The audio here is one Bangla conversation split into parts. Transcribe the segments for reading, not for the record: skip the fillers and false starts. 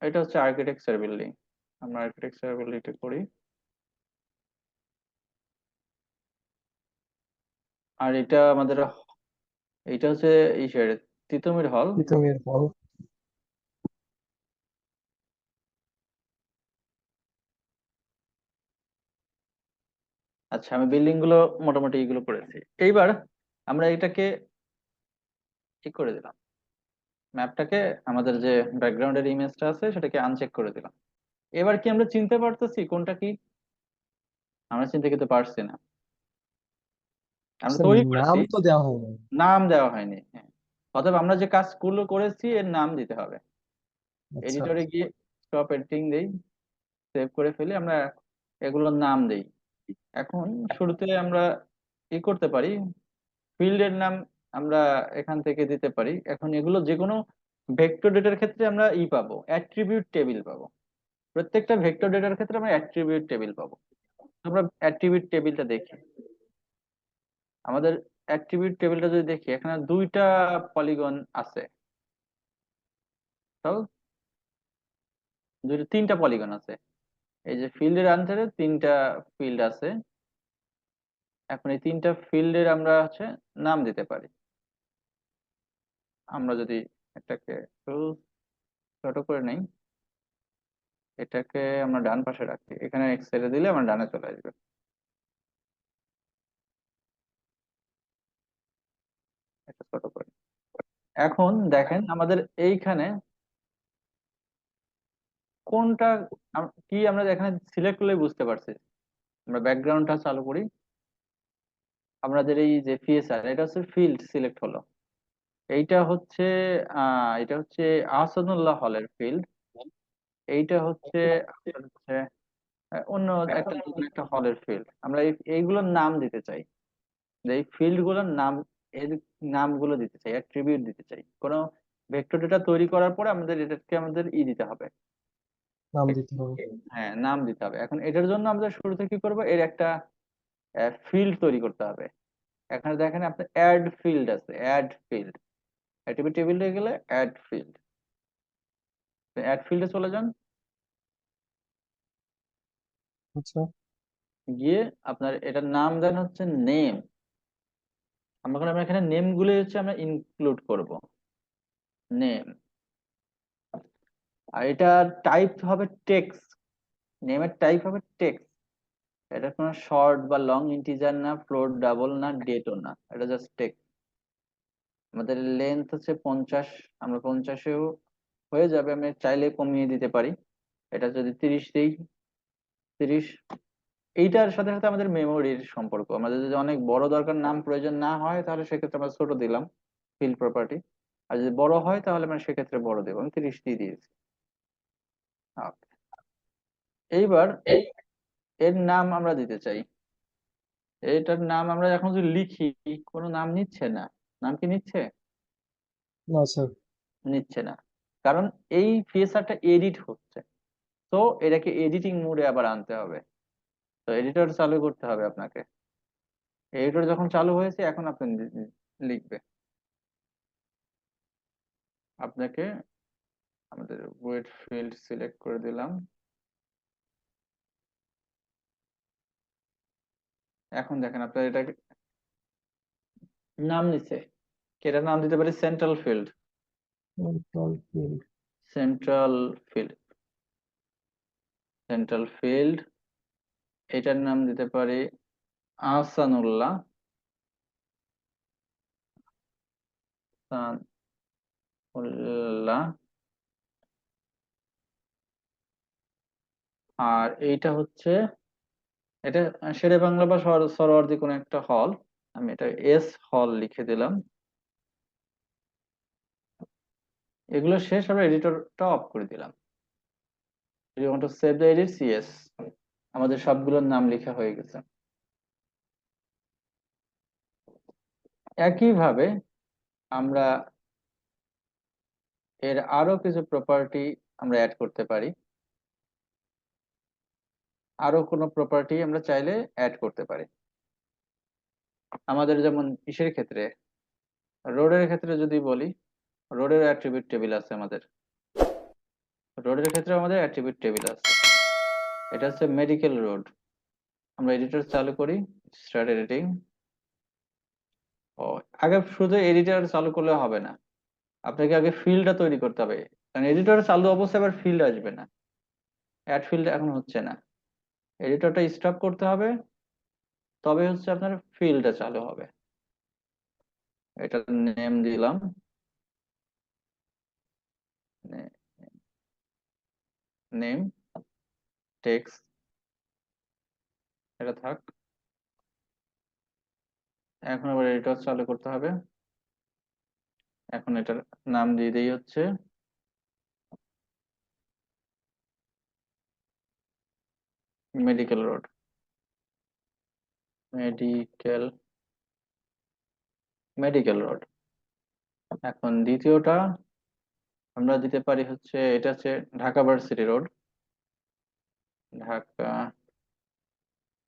এটা হচ্ছে আর্কিটেকচার বিল্ডিং। আমরা আর্কিটেকচার বিল্ডিংটা করি। আর এটা আমাদের, এটা হচ্ছে ইসের তিতুমির হল। তিতুমির হল। আচ্ছা, আমি বিল্ডিং গুলো মোটামুটি এগুলো করেছি। এইবার আমরা এটাকে কি করে দিলাম, ম্যাপটাকে, আমাদের যে ব্যাকগ্রাউন্ডের ইমেজটা আছে সেটাকে আনচেক করে দিলাম। এবার কি আমরা চিনতে পারতেছি কোনটা কি? আমরা চিনতে কিন্তু পারছি না। আমরা স্যার, তৈরি নাম করেছি, তো দেওয়া হয়নি। নাম দেওয়া হয়নি। হ্যাঁ, অতএব আমরা যে কাজগুলো করেছি এর নাম দিতে হবে। আচ্ছা। এডিটরে গিয়ে স্টপ এডিটিং দেই, সেভ করে ফেলি, আমরা এগুলোর নাম দেই। এখন শুরুতে আমরা ই করতে পারি, ফিল্ডের নাম আমরা এখান থেকে দিতে পারি। এখন এগুলো যে কোনো ভেক্টর ডেটার ক্ষেত্রে আমরা পাবো, অ্যাট্রিবিউট টেবিল পাবো। প্রত্যেকটা ভেক্টর ডেটার ক্ষেত্রে আমরা অ্যাট্রিবিউট টেবিল পাবো। আমরা অ্যাট্রিবিউট টেবিলটা দেখি। আমাদের অ্যাট্রিবিউট টেবিলটা যদি দেখি, এখানে দুইটা পলিগন আছে, তাও তিনটা পলিগন আছে। এই যে ফিল্ডের আনসারে তিনটা ফিল্ড আছে। এখন এই তিনটা ফিল্ডের আমরা হচ্ছে নাম দিতে পারি। আমরা যদি এটাকে একটু ছোট করে নেই, এটাকে আমরা ডান পাশে রাখি, এখানে এক্স ছেড়ে দিলে আমরা ডানে চলে আসবে। এটা ছোট করে। এখন দেখেন আমাদের এইখানে কোনটা কি আমরা এখানে সিলেক্ট করলে বুঝতে পারছি। আমরা ব্যাকগ্রাউন্ডটা চালু করি, আমাদের এই যে পিএসআর, এটা হচ্ছে ফিল্ড সিলেক্ট হলো। এইটা হচ্ছে এটা হচ্ছে আহসানুল্লাহ হলের ফিল্ড। এইটা হচ্ছে আপনার হচ্ছে অন্য একটা নতুন একটা হলের ফিল্ড। আমরা এইগুলোর নাম দিতে চাই, যে এই ফিল্ড গুলোর নাম, এর নামগুলো দিতে চাই, অ্যাট্রিবিউট দিতে চাই। কোনো ভেক্টর ডেটা তৈরি করার পরে আমাদের এটাকে আমাদের দিতে হবে, নাম দিতে হবে। হ্যাঁ নাম দিতে হবে। এখন এটার জন্য আমরা শুরুতে কি করব, এর একটা ফিল্ড তৈরি করতে হবে। এখানে দেখেন আপনার অ্যাড ফিল্ড আছে, অ্যাড ফিল্ড, অ্যাট্রিবিউট টেবিলে গেলে অ্যাড ফিল্ড, অ্যাড ফিল্ডে চলে যান। আচ্ছা। গিয়ে আপনার এটার নাম দেন হচ্ছে নেম। আমরা এখানে নেম গুলো হচ্ছে আমরা ইনক্লুড করব, নেম। আর এটা টাইপ হবে টেক্সট, নেমের টাইপ হবে টেক্সট। এটা কোনো শর্ট বা লং ইন্টিজার না, ফ্লোট ডাবল না, ডেটও না, এটা জাস্ট টেক্সট। আমাদের লেন্থ হচ্ছে 50, আমরা 50-এও হয়ে যাবে, আমি চাইলে কমিয়ে দিতে পারি। এটা যদি 30 দিই, 30। এইটার সাথে সাথে আমাদের মেমোরির সম্পর্ক, আমাদের যদি অনেক বড় দরকার, নাম প্রয়োজন না হয়, তাহলে সেক্ষেত্রে আমরা ছোট দিলাম, ফিল্ড প্রপার্টি। আর যদি বড় হয় তাহলে আমরা সেক্ষেত্রে বড় দেবো, আমি 30 দিয়ে দিয়েছি। Okay. এইবার এর নাম আমরা দিতে চাই। এটার নাম আমরা এখন যদি লিখি, কোনো নাম নিচ্ছে না। নাম কি নিচ্ছে? না স্যার। নিচ্ছে না, কারণ এই ফিচারটা এডিট হচ্ছে। তো এটাকে এডিটিং মোডে আবার আনতে হবে। তো এডিটর চালু করতে হবে আপনাকে। এডিটর যখন চালু হয়েছে, এখন আপনি লিখবে। আপনাকে আমাদের ওয়েট ফিল্ড সিলেক্ট করে দিলাম। এখন দেখেন আপনার এটা নাম নিচ্ছে, এটার নাম দিতে পারি central field. Central field, central field. এটার নাম দিতে পারি আহসানুল্লাহ, আহসানুল্লাহ। আর এইটা হচ্ছে এটা শেরে বাংলা বা সরোয়ার্দী কোনো একটা হল, আমি এটা এস হল লিখে দিলাম। এগুলো শেষ, আমরা এডিটরটা অফ করে দিলাম। You want to save the edits, yes. আমাদের সবগুলোর নাম লেখা হয়ে গেছে। একইভাবে আমরা এর আরো কিছু প্রপার্টি আমরা অ্যাড করতে পারি। আরো কোনো প্রপার্টি আমরা চাইলে অ্যাড করতে পারি। আমাদের যেমন ইসের ক্ষেত্রে, রোডের ক্ষেত্রে যদি বলি, রোডের অ্যাট্রিবিউট টেবিল আছে আমাদের। রোডের ক্ষেত্রে আমাদের অ্যাট্রিবিউট টেবিল আছে। এটা হচ্ছে মেডিকেল রোড। আমরা এডিটর চালু করি, স্টার্ট এডিটিং। ও, আগে শুধু এডিটর চালু করলে হবে না, আপনাকে আগে ফিল্ডটা তৈরি করতে হবে। কারণ এডিটর চালু অবস্থায় আবার ফিল্ড আসবে না, অ্যাড ফিল্ড এখন হচ্ছে না। এডিটরটা স্টপ করতে হবে, তবে হচ্ছে আপনার ফিল্ডটা চালু হবে। এটা নেম দিলাম, নেম টেক্সট, এটা থাক। এখন আবার এডিটর চালু করতে হবে। এখন এটার নাম দিয়ে দিই হচ্ছে medical road. Medical medical road. এখন দ্বিতীয়টা আমরা দিতে পারি হচ্ছে, এটা হচ্ছে Dhaka varsity road. Dhaka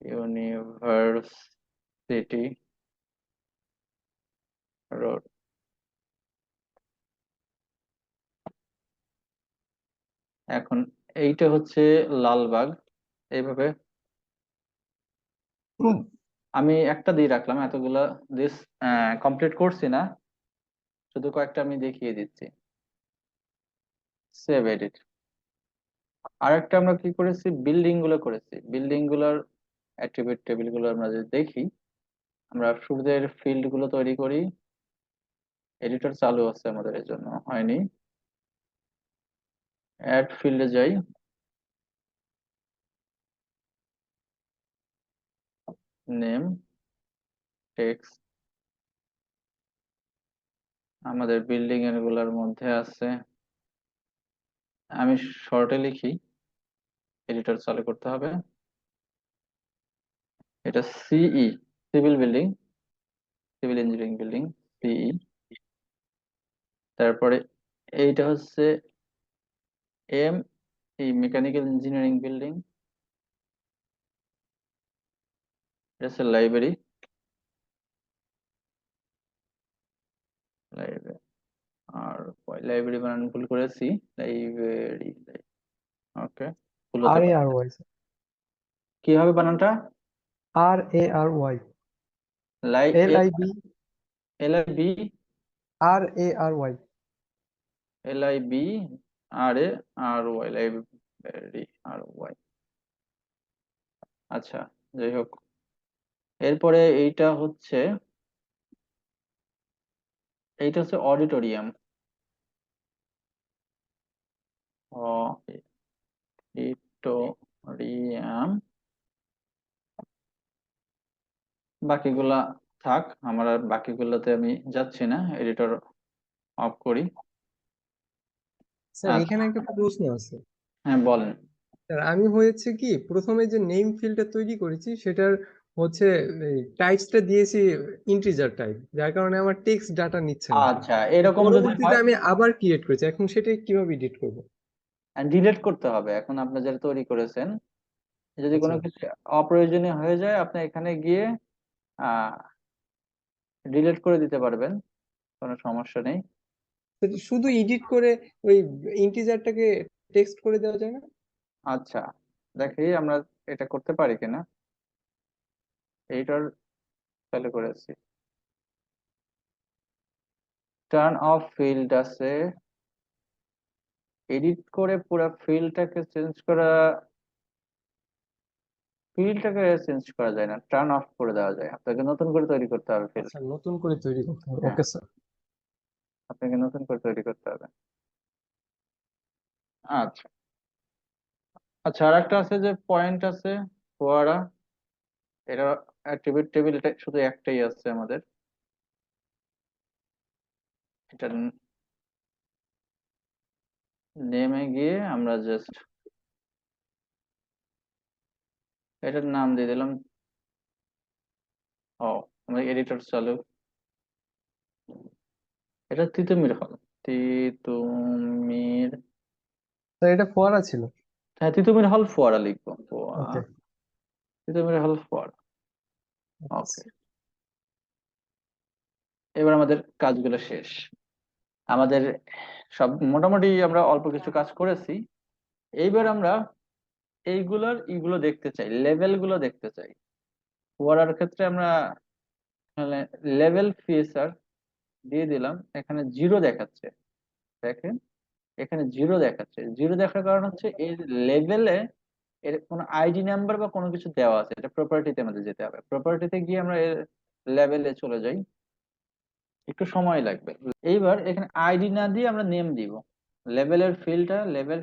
university road. এখন এইটা হচ্ছে লালবাগ। এইভাবে আমি একটা দিয়ে রাখলাম, এতগুলা দিস কমপ্লিট করছি না, শুধু কয়েকটা আমি দেখিয়ে দিচ্ছি। Save edit. আর একটা আমরা কি করেছি, বিল্ডিং গুলো করেছি। বিল্ডিং গুলোর অ্যাট্রিবিউট টেবিল গুলো আমরা যদি দেখি, আমরা শুরুতে ফিল্ড গুলো তৈরি করি। এডিটর চালু আছে আমাদের, এর জন্য হয়নি। অ্যাড ফিল্ডে যাই, নেম টেক্সট। আমাদের বিল্ডিং এর গুলার মধ্যে আছে, আমি শর্টে লিখি, এডিটর চালু করতে হবে। এটা সিই, civil building, civil engineering building, সিই। তারপরে এইটা হচ্ছে এম, এই মেকানিক্যাল ইঞ্জিনিয়ারিং বিল্ডিং। এটা হচ্ছে লাইব্রেরি, লাইব্রেরি। আর লাইব্রেরি বানান ভুল করেছি, লাইব্রেরি। ওকে, ভুল হতে আর এ পারে। আর ওয়াই, কি হবে বানানটা? আর এ আর ওয়াই, লাই L L I B, L I B, R A R Y. LIB RARY, library R Y. আচ্ছা, যাই হোক। এরপরে এইটা হচ্ছে অডিটোরিয়াম। অডিটোরিয়াম। বাকিগুলা থাক, আমার আর বাকিগুলোতে আমি যাচ্ছি না, এডিটর অফ করি। স্যার আচ্ছা, এখানে একটা প্রশ্ন আছে। হ্যাঁ বলেন। স্যার আমি হয়েছে কি, প্রথমে যে নেম ফিল্ডটা তৈরি করেছি সেটার হচ্ছে টাইপসটা দিয়েছি ইন্টিজার টাইপ, যার কারণে আমার টেক্সট ডাটা নিচ্ছে না। আচ্ছা, এরকম যদি পরবর্তীতে হয় আমি আবার ক্রিয়েট করেছি, এখন সেটা কিভাবে এডিট করব? ডিলিট করতে হবে। এখন আপনি যেটা তৈরি করেছেন, যদি আচ্ছা, কোনো কিছু অপ্রয়োজনীয় হয়ে যায়, আপনি এখানে গিয়ে আহ ডিলিট করে দিতে পারবেন, কোনো সমস্যা নেই। সেটা শুধু এডিট করে ওই ইন্টিজারটাকে টেক্সট করে দেওয়া যায় না? আচ্ছা, দেখি আমরা এটা করতে পারি কিনা। এইটার চালু করেছি, টার্ন অফ ফিল্ড আছে, এডিট করে পুরো ফিল্ডটাকে চেঞ্জ করা যায় না, টার্ন অফ করে দেওয়া যায়। আপনাকে নতুন করে তৈরি করতে হবে ফিল্ড। আচ্ছা, নতুন করে তৈরি করতে হবে, হ্যাঁ, ওকে স্যার। আপনাকে নতুন করে তৈরি করতে হবে। আচ্ছা। আচ্ছা, আর একটা আছে যে পয়েন্ট আছে, ফোয়ারা। এটা অ্যাট্রিবিউট টেবিল, এটা শুধু একটাই আছে আমাদের। এটা নেমে গিয়ে আমরা জাস্ট এটার নাম দিয়ে দিলাম। ও, আমাদের এডিটর চালু। এটা তিতুমির হল। তিতুমির, তো এটা ফোয়ারা ছিল। হ্যাঁ তিতুমির হল ফোয়ারা লিখবো। ওকে। তিতুমির হল ফোয়ারা। ওকে, আচ্ছা। এবার আমাদের কাজগুলো শেষ। আমাদের সব মোটামুটি আমরা অল্প কিছু কাজ করেছি। এইবার আমরা এইগুলো দেখতে চাই, লেভেল গুলো দেখতে চাই। ফোয়ারার ক্ষেত্রে আমরা লেভেল ফিচার দিয়ে দিলাম, এখানে জিরো দেখাচ্ছে। দেখেন এখানে জিরো দেখাচ্ছে, জিরো দেখার কারণ হচ্ছে এই লেভেলে এর কোনো আইডি নাম্বার বা কোনো কিছু দেওয়া আছে। এটা প্রপার্টিতে আমাদের যেতে হবে, প্রপার্টিতে গিয়ে আমরা এর লেভেলে চলে যাই, একটু সময় লাগবে। এইবার এখানে আইডি না দিয়ে আমরা নেম দিব। লেভেল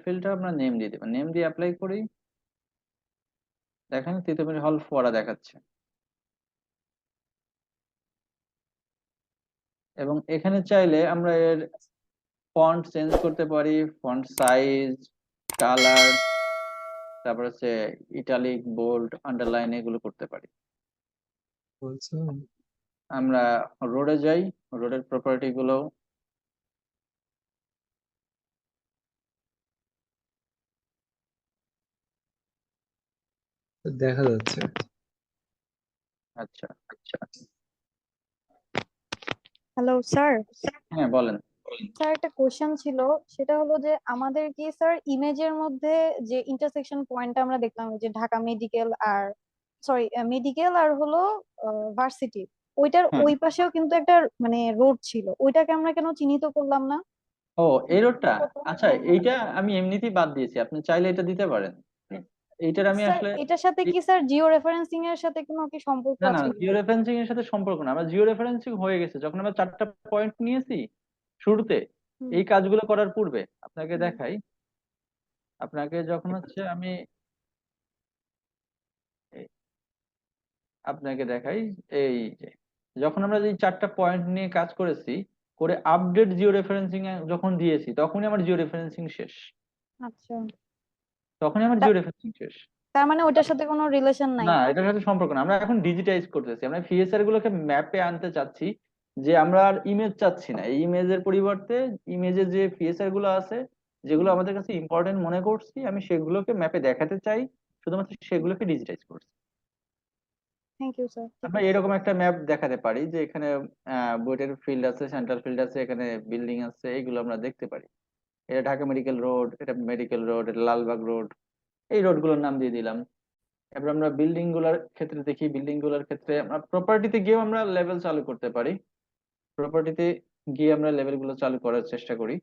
ফিল্ডটা আমরা নেম দিয়ে দেবো, নেম দিয়ে অ্যাপ্লাই করি। দেখেন তিতুমির হল ফোয়ারা দেখাচ্ছে। এবং এখানে চাইলে আমরা এর ফন্ট চেঞ্জ করতে পারি, ফন্ট সাইজ, কালার, তারপর হচ্ছে ইটালিক, বোল্ড, আন্ডারলাইন এগুলো করতে পারি। বলছো। আমরা রোডে যাই, রোডের প্রপার্টি গুলো। দেখা যাচ্ছে। আচ্ছা, হ্যালো স্যার। হ্যাঁ বলেন। স্যার একটা কোশ্চেন ছিল, সেটা হলো যে আমাদের কি স্যার ইমেজের মধ্যে যে ইন্টারসেকশন পয়েন্টটা আমরা দেখলাম যে ঢাকা মেডিকেল আর মেডিকেল আর হলো ভার্সিটি, ওইটার হ্যাঁ, ওই পাশেও কিন্তু একটা মানে রোড ছিল, ওইটাকে আমরা কেন চিহ্নিত করলাম না? ও এই রোডটা। আচ্ছা, এইটা আমি এমনিতেই বাদ দিয়েছি, আপনি চাইলে এটা দিতে পারেন। এইটার আমি স্যার আসলে এটার সাথে কি স্যার জিও রেফারেন্সিং এর সাথে কোনো কি সম্পর্ক না না, আছে জিও কিনা? রেফারেন্সিং এর সাথে সম্পর্ক না। আমরা জিও রেফারেন্সিং হয়ে গেছে যখন আমরা 4টা পয়েন্ট নিয়েছি শুরুতে। হুম। এই কাজগুলো করার পূর্বে আপনাকে হুম। দেখাই। আপনাকে যখন হচ্ছে আমি এই- আপনাকে দেখাই, এই যে যখন আমরা এই 4টা পয়েন্ট নিয়ে কাজ করেছি, করে আপডেট জিও রেফারেন্সিং যখন দিয়েছি, তখনই আমার জিও রেফারেন্সিং শেষ। আচ্ছা, তখনই আমার জিও রেফারেন্সিং শেষ। তার মানে ওটার সাথে কোনো রিলেশন নাই। না, এটার সাথে সম্পর্ক না। আমরা এখন ডিজিটাইজ করতেছি, আমরা ফিএসআর গুলোকে ম্যাপে আনতে চাচ্ছি। যে আমরা আর ইমেজ চাচ্ছি না, এই ইমেজের পরিবর্তে ইমেজের যে ফিএসআর গুলো আছে, যেগুলো আমাদের কাছে ইম্পর্টেন্ট মনে করছি, আমি সেগুলোকে ম্যাপে দেখাতে চাই, শুধুমাত্র সেগুলোকে ডিজিটাইজ করছি। থ্যাংক ইউ স্যার, ঠিক আমরা আছে। এরকম একটা ম্যাপ দেখাতে পারি যে এখানে বুয়েটের ফিল্ড আছে, সেন্ট্রাল ফিল্ড আছে, এখানে বিল্ডিং আছে, এইগুলো আমরা দেখতে পারি। এটা ঢাকা মেডিকেল রোড, এটা মেডিকেল রোড, এটা লালবাগ রোড, এই রোড গুলোর নাম দিয়ে দিলাম। এবার আমরা বিল্ডিং গুলার ক্ষেত্রে দেখি, বিল্ডিং গুলার ক্ষেত্রে আমরা প্রপার্টিতে গিয়েও আমরা লেভেল চালু করতে পারি। প্রপার্টিতে গিয়ে আমরা লেভেল গুলো চালু করার চেষ্টা করি।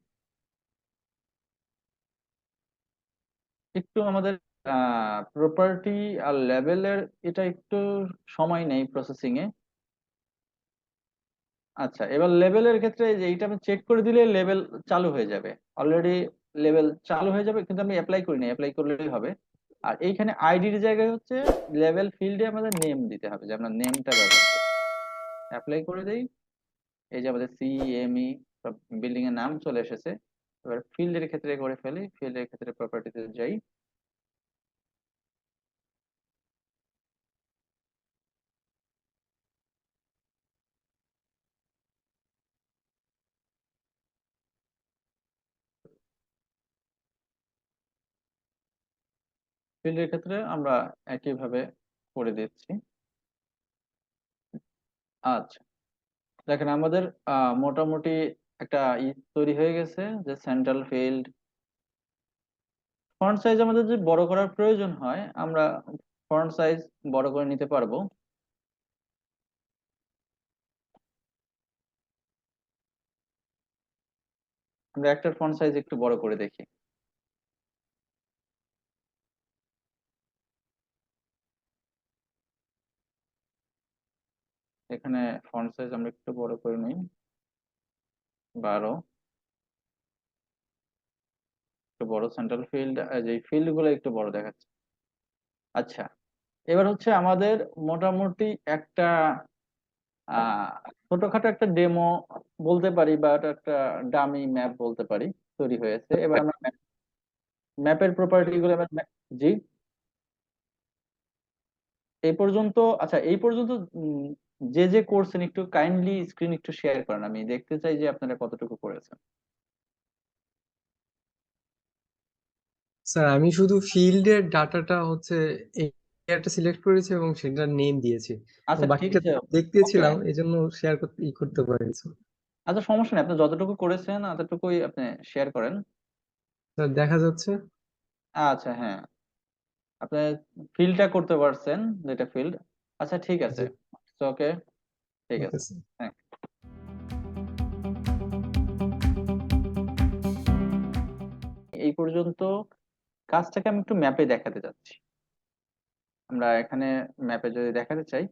একটু আমাদের প্রপার্টি আর লেভেলের এটা একটু সময় নেই প্রসেসিং এ। আচ্ছা, এবার লেভেলের ক্ষেত্রে যে এইটা আমি চেক করে দিলে লেভেল চালু হয়ে যাবে। অলরেডি লেভেল চালু হয়ে যাবে, কিন্তু আমি অ্যাপ্লাই করি না, অ্যাপ্লাই করলেই হবে। আর এইখানে আইডির জায়গায় হচ্ছে লেভেল ফিল্ডে আমাদের নেম দিতে হবে, যে আমরা নেমটা ব্যবহার করি। অ্যাপ্লাই করে দেই, এই যে আমাদের সিএমই সব বিল্ডিং এর নাম চলে এসেছে। এবার ফিল্ডের ক্ষেত্রে করে ফেলি, ফিল্ডের ক্ষেত্রে প্রপার্টিতে যাই। ফিল্ডের ক্ষেত্রে আমরা একইভাবে করে দিচ্ছি। আচ্ছা, দেখেন আমাদের মোটামুটি একটা তৈরি হয়ে গেছে, যে সেন্ট্রাল ফিল্ড। ফন্ট সাইজ আমাদের যদি বড় করার প্রয়োজন হয়, আমরা ফন্ট সাইজ বড় করে নিতে পারবো। আমরা একটা ফন্ট সাইজ একটু বড় করে দেখি। এখানে ফন্ট সাইজ আমরা একটু বড় করে নিই, 12। একটু বড় সেন্ট্রাল ফিল্ড, যে ফিল্ড গুলো একটু বড় দেখাচ্ছে। আচ্ছা, এবার হচ্ছে আমাদের মোটামুটি একটা আহ ছোটখাটো একটা ডেমো বলতে পারি, বা এটা একটা ডামি ম্যাপ বলতে পারি, তৈরি হয়েছে। এবার আমরা ম্যাপের প্রপার্টি গুলো জি, এই পর্যন্ত। আচ্ছা, এই পর্যন্ত যে যে করছেন একটু কাইন্ডলি স্ক্রিন একটু শেয়ার করেন, আমি দেখতে চাই যে আপনারা কতটুকু করেছেন। স্যার আমি শুধু ফিল্ডের ডাটাটা হচ্ছে একটা সিলেক্ট করেছি এবং সেটার নেম দিয়েছি, এবং আচ্ছা ঠিক বাকিটা আছে, ওকে। দেখতেছিলাম এই জন্য শেয়ার করতে পারিনি। আচ্ছা সমস্যা নেই, আপনি যতটুকু করেছেন ততটুকুই আপনি শেয়ার করেন। স্যার দেখা যাচ্ছে। আচ্ছা হ্যাঁ, আপনি ফিল্ডটা করতে পারছেন, যেটা ফিল্ড। আচ্ছা ঠিক আছে, জি, ওকে, ঠিক ওকে আছে। স্যার। হ্যাঁ, এই পর্যন্ত কাজটাকে আমি একটু ম্যাপে দেখাতে চাচ্ছি। আমরা এখানে ম্যাপে যদি দেখাতে চাই,